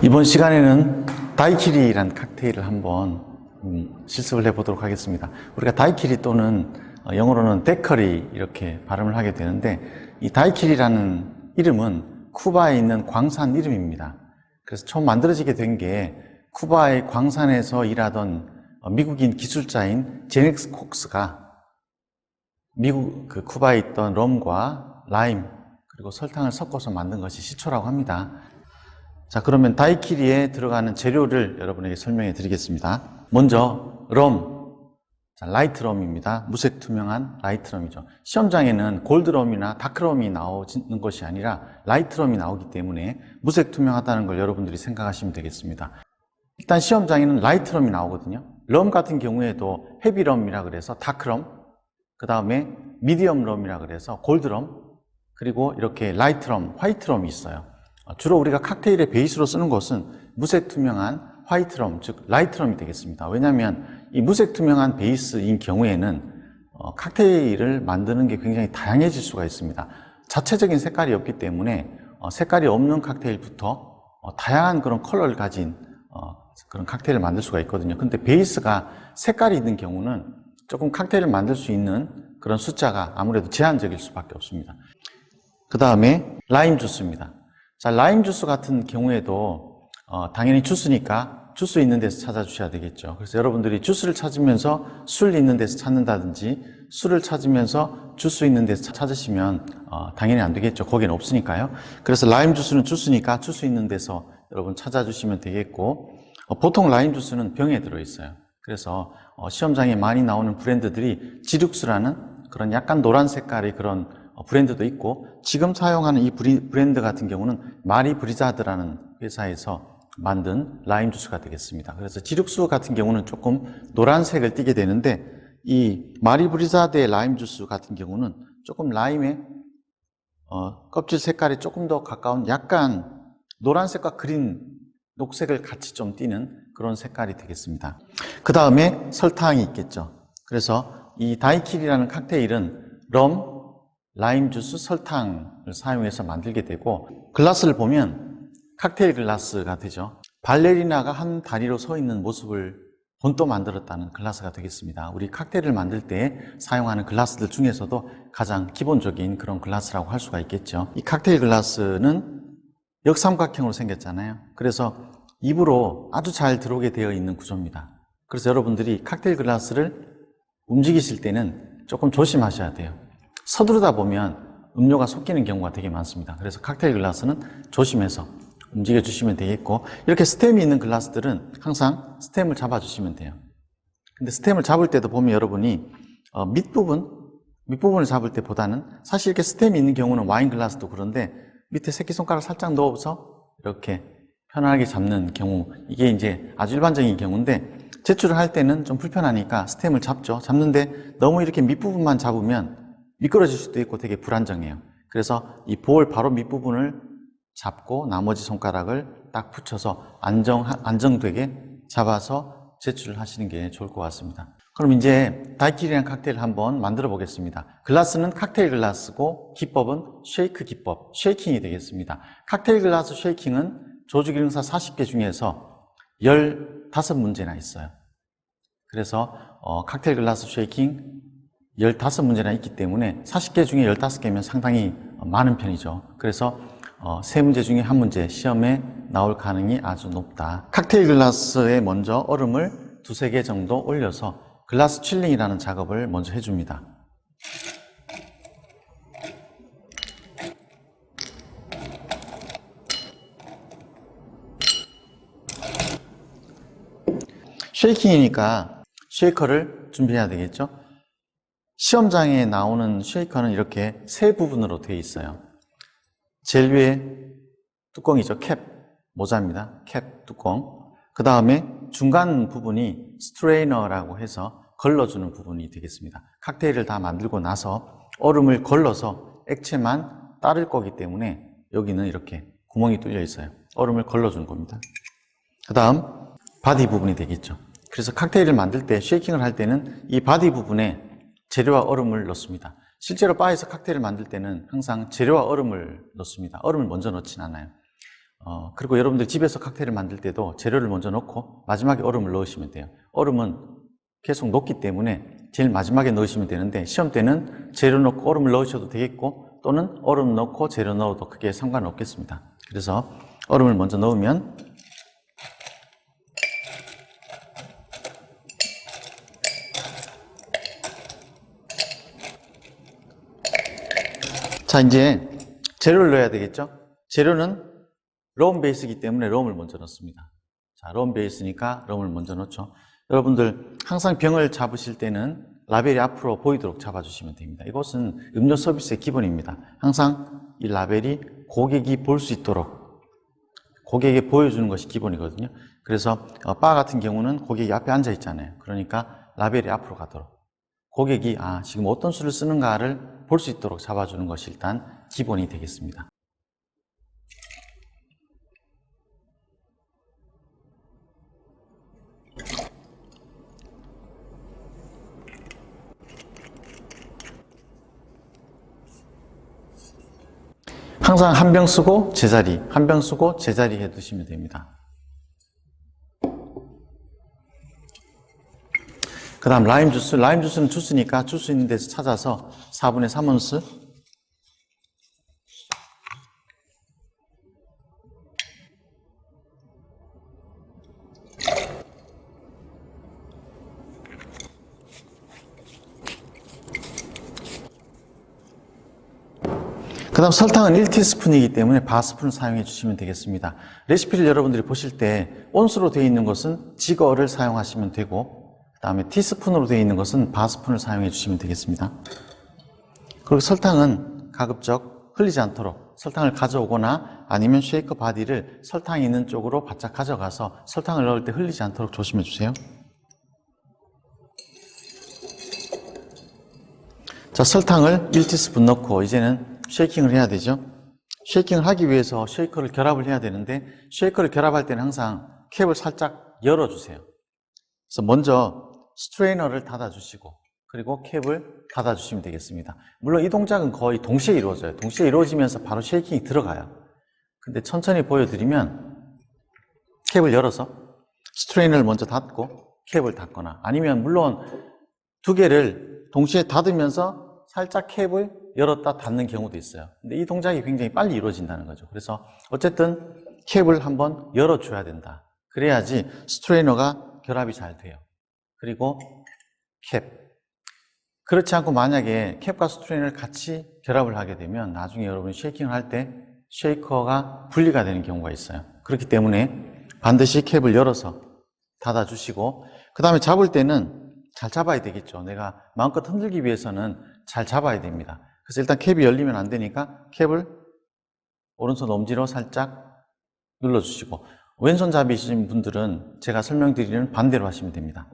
이번 시간에는 다이키리라는 칵테일을 한번 실습을 해보도록 하겠습니다. 우리가 다이키리 또는 영어로는 데커리 이렇게 발음을 하게 되는데, 이 다이키리라는 이름은 쿠바에 있는 광산 이름입니다. 그래서 처음 만들어지게 된 게 쿠바의 광산에서 일하던 미국인 기술자인 제닉스 콕스가 쿠바에 있던 럼과 라임 그리고 설탕을 섞어서 만든 것이 시초라고 합니다. 자, 그러면 다이키리에 들어가는 재료를 여러분에게 설명해 드리겠습니다. 먼저 럼, 자, 라이트 럼입니다. 무색 투명한 라이트 럼이죠. 시험장에는 골드 럼이나 다크 럼이 나오는 것이 아니라 라이트 럼이 나오기 때문에 무색 투명하다는 걸 여러분들이 생각하시면 되겠습니다. 일단 시험장에는 라이트 럼이 나오거든요. 럼 같은 경우에도 헤비 럼이라 그래서 다크 럼, 그 다음에 미디엄 럼이라 그래서 골드 럼, 그리고 이렇게 라이트 럼, 화이트 럼이 있어요. 주로 우리가 칵테일의 베이스로 쓰는 것은 무색 투명한 화이트 럼, 즉 라이트 럼이 되겠습니다. 왜냐하면 이 무색 투명한 베이스인 경우에는 칵테일을 만드는 게 굉장히 다양해질 수가 있습니다. 자체적인 색깔이 없기 때문에 색깔이 없는 칵테일부터 다양한 그런 컬러를 가진 그런 칵테일을 만들 수가 있거든요. 근데 베이스가 색깔이 있는 경우는 조금 칵테일을 만들 수 있는 그런 숫자가 아무래도 제한적일 수밖에 없습니다. 그 다음에 라임 주스입니다. 자, 라임 주스 같은 경우에도 당연히 주스니까 주스 있는 데서 찾아주셔야 되겠죠. 그래서 여러분들이 주스를 찾으면서 술 있는 데서 찾는다든지 술을 찾으면서 주스 있는 데서 찾으시면 당연히 안 되겠죠. 거기는 없으니까요. 그래서 라임 주스는 주스니까 주스 있는 데서 여러분 찾아주시면 되겠고, 보통 라임 주스는 병에 들어있어요. 그래서 시험장에 많이 나오는 브랜드들이 지룩스라는 그런 약간 노란 색깔의 그런 브랜드도 있고, 지금 사용하는 이 브랜드 같은 경우는 마리 브리자드라는 회사에서 만든 라임 주스가 되겠습니다. 그래서 지룩스 같은 경우는 조금 노란색을 띠게 되는데, 이 마리 브리자드의 라임 주스 같은 경우는 조금 라임의 껍질 색깔이 조금 더 가까운 약간 노란색과 그린, 녹색을 같이 좀 띠는 그런 색깔이 되겠습니다. 그 다음에 설탕이 있겠죠. 그래서 이 다이키리라는 칵테일은 럼, 라임 주스, 설탕을 사용해서 만들게 되고, 글라스를 보면 칵테일 글라스가 되죠. 발레리나가 한 다리로 서 있는 모습을 본떠 만들었다는 글라스가 되겠습니다. 우리 칵테일을 만들 때 사용하는 글라스들 중에서도 가장 기본적인 그런 글라스라고 할 수가 있겠죠. 이 칵테일 글라스는 역삼각형으로 생겼잖아요. 그래서 입으로 아주 잘 들어오게 되어 있는 구조입니다. 그래서 여러분들이 칵테일 글라스를 움직이실 때는 조금 조심하셔야 돼요. 서두르다 보면 음료가 섞이는 경우가 되게 많습니다. 그래서 칵테일 글라스는 조심해서 움직여 주시면 되겠고, 이렇게 스템이 있는 글라스들은 항상 스템을 잡아 주시면 돼요. 근데 스템을 잡을 때도 보면 여러분이 밑부분을 잡을 때보다는, 사실 이렇게 스템이 있는 경우는 와인 글라스도 그런데 밑에 새끼손가락 살짝 넣어서 이렇게 편안하게 잡는 경우, 이게 이제 아주 일반적인 경우인데, 제출을 할 때는 좀 불편하니까 스템을 잡죠. 잡는데 너무 이렇게 밑부분만 잡으면 미끄러질 수도 있고 되게 불안정해요. 그래서 이 볼 바로 밑부분을 잡고 나머지 손가락을 딱 붙여서 안정되게 잡아서 제출을 하시는 게 좋을 것 같습니다. 그럼 이제 다이키리라는 칵테일을 한번 만들어 보겠습니다. 글라스는 칵테일 글라스고, 기법은 쉐이크 기법, 쉐이킹이 되겠습니다. 칵테일 글라스 쉐이킹은 조직기능사 40개 중에서 15문제나 있어요. 그래서 칵테일 글라스 쉐이킹 15문제나 있기 때문에 40개 중에 15개면 상당히 많은 편이죠. 그래서 3문제 중에 1문제 시험에 나올 가능성이 아주 높다. 칵테일 글라스에 먼저 얼음을 2-3개 정도 올려서 글라스 칠링이라는 작업을 먼저 해줍니다. 쉐이킹이니까 쉐이커를 준비해야 되겠죠. 시험장에 나오는 쉐이커는 이렇게 세 부분으로 되어 있어요. 제일 위에 뚜껑이죠. 캡, 모자입니다. 캡, 뚜껑. 그 다음에 중간 부분이 스트레이너라고 해서 걸러주는 부분이 되겠습니다. 칵테일을 다 만들고 나서 얼음을 걸러서 액체만 따를 거기 때문에 여기는 이렇게 구멍이 뚫려 있어요. 얼음을 걸러주는 겁니다. 그 다음 바디 부분이 되겠죠. 그래서 칵테일을 만들 때, 쉐이킹을 할 때는 이 바디 부분에 재료와 얼음을 넣습니다. 실제로 바에서 칵테일을 만들 때는 항상 재료와 얼음을 넣습니다. 얼음을 먼저 넣진 않아요. 그리고 여러분들 집에서 칵테일을 만들 때도 재료를 먼저 넣고 마지막에 얼음을 넣으시면 돼요. 얼음은 계속 녹기 때문에 제일 마지막에 넣으시면 되는데 시험 때는 재료 넣고 얼음을 넣으셔도 되겠고 또는 얼음 넣고 재료 넣어도 크게 상관없겠습니다. 그래서 얼음을 먼저 넣으면 자, 이제 재료를 넣어야 되겠죠? 재료는 럼 베이스이기 때문에 럼을 먼저 넣습니다. 자, 럼 베이스니까 럼을 먼저 넣죠. 여러분들 항상 병을 잡으실 때는 라벨이 앞으로 보이도록 잡아주시면 됩니다. 이것은 음료 서비스의 기본입니다. 항상 이 라벨이 고객이 볼 수 있도록 고객에게 보여주는 것이 기본이거든요. 그래서 바 같은 경우는 고객이 앞에 앉아 있잖아요. 그러니까 라벨이 앞으로 가도록 고객이 지금 어떤 술을 쓰는가를 볼 수 있도록 잡아주는 것이 일단 기본이 되겠습니다. 항상 한 병 쓰고 제자리, 한 병 쓰고 제자리 해 두시면 됩니다. 그 다음 라임 주스, 라임 주스는 주스니까 주스 있는 데서 찾아서 4분의 3온스 그 다음 설탕은 1티스푼이기 때문에 바스푼을 사용해 주시면 되겠습니다. 레시피를 여러분들이 보실 때 온수로 되어 있는 것은 지거를 사용하시면 되고 그 다음에 티스푼으로 되어 있는 것은 바스푼을 사용해 주시면 되겠습니다. 그리고 설탕은 가급적 흘리지 않도록 설탕을 가져오거나 아니면 쉐이커 바디를 설탕이 있는 쪽으로 바짝 가져가서 설탕을 넣을 때 흘리지 않도록 조심해 주세요. 자, 설탕을 1티스푼 넣고 이제는 쉐이킹을 해야 되죠. 쉐이킹을 하기 위해서 쉐이커를 결합을 해야 되는데 쉐이커를 결합할 때는 항상 캡을 살짝 열어주세요. 그래서 먼저 스트레이너를 닫아주시고 그리고 캡을 닫아주시면 되겠습니다. 물론 이 동작은 거의 동시에 이루어져요. 동시에 이루어지면서 바로 쉐이킹이 들어가요. 근데 천천히 보여드리면 캡을 열어서 스트레이너를 먼저 닫고 캡을 닫거나 아니면 물론 두 개를 동시에 닫으면서 살짝 캡을 열었다 닫는 경우도 있어요. 근데 이 동작이 굉장히 빨리 이루어진다는 거죠. 그래서 어쨌든 캡을 한번 열어줘야 된다. 그래야지 스트레이너가 결합이 잘 돼요. 그리고 캡. 그렇지 않고 만약에 캡과 스트레이너를 같이 결합을 하게 되면 나중에 여러분이 쉐이킹을 할 때 쉐이커가 분리가 되는 경우가 있어요. 그렇기 때문에 반드시 캡을 열어서 닫아주시고 그 다음에 잡을 때는 잘 잡아야 되겠죠. 내가 마음껏 흔들기 위해서는 잘 잡아야 됩니다. 그래서 일단 캡이 열리면 안 되니까 캡을 오른손 엄지로 살짝 눌러주시고 왼손잡이신 분들은 제가 설명드리는 반대로 하시면 됩니다.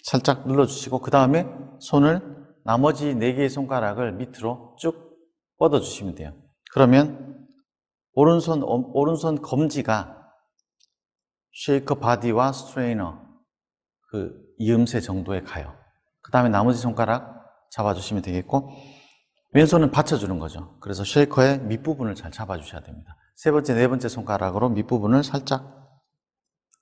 살짝 눌러주시고 그 다음에 손을 나머지 4개의 손가락을 밑으로 쭉 뻗어주시면 돼요. 그러면 오른손 검지가 쉐이커 바디와 스트레이너 그 이음새 정도에 가요. 그 다음에 나머지 손가락 잡아주시면 되겠고 왼손은 받쳐주는 거죠. 그래서 쉐이커의 밑부분을 잘 잡아주셔야 됩니다. 세 번째, 네 번째 손가락으로 밑부분을 살짝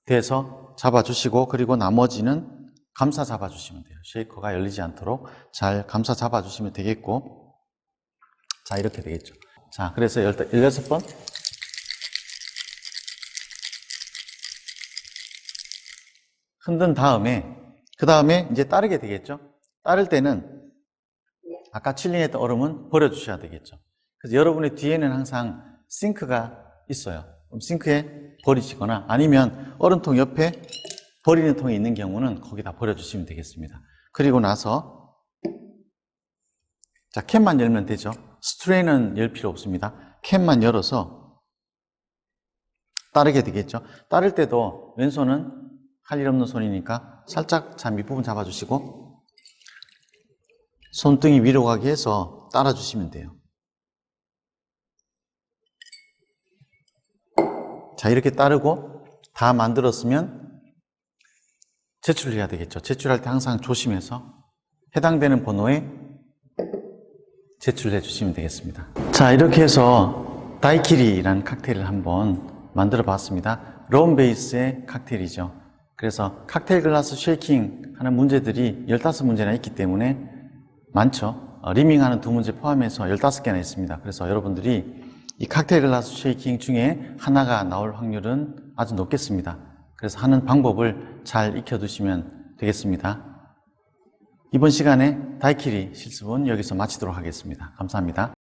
대서 잡아주시고 그리고 나머지는 감싸 잡아주시면 돼요. 쉐이커가 열리지 않도록 잘 감싸 잡아주시면 되겠고 자, 이렇게 되겠죠. 자, 그래서 16번 흔든 다음에 그 다음에 이제 따르게 되겠죠. 따를 때는 아까 칠링했던 얼음은 버려주셔야 되겠죠. 그래서 여러분의 뒤에는 항상 싱크가 있어요. 그럼 싱크에 버리시거나 아니면 얼음통 옆에 버리는 통이 있는 경우는 거기다 버려주시면 되겠습니다. 그리고 나서 자, 캡만 열면 되죠. 스트레이는 열 필요 없습니다. 캡만 열어서 따르게 되겠죠. 따를 때도 왼손은 할 일 없는 손이니까 살짝 자 밑부분 잡아주시고 손등이 위로 가게 해서 따라주시면 돼요. 자, 이렇게 따르고 다 만들었으면 제출을 해야 되겠죠. 제출할 때 항상 조심해서 해당되는 번호에 제출해 주시면 되겠습니다. 자, 이렇게 해서 다이키리라는 칵테일을 한번 만들어 봤습니다. 럼 베이스의 칵테일이죠. 그래서 칵테일 글라스 쉐이킹 하는 문제들이 15문제나 있기 때문에 많죠. 리밍하는 2문제 포함해서 15개나 있습니다. 그래서 여러분들이 이 칵테일 글라스 쉐이킹 중에 하나가 나올 확률은 아주 높겠습니다. 그래서 하는 방법을 잘 익혀두시면 되겠습니다. 이번 시간에 다이키리 실습은 여기서 마치도록 하겠습니다. 감사합니다.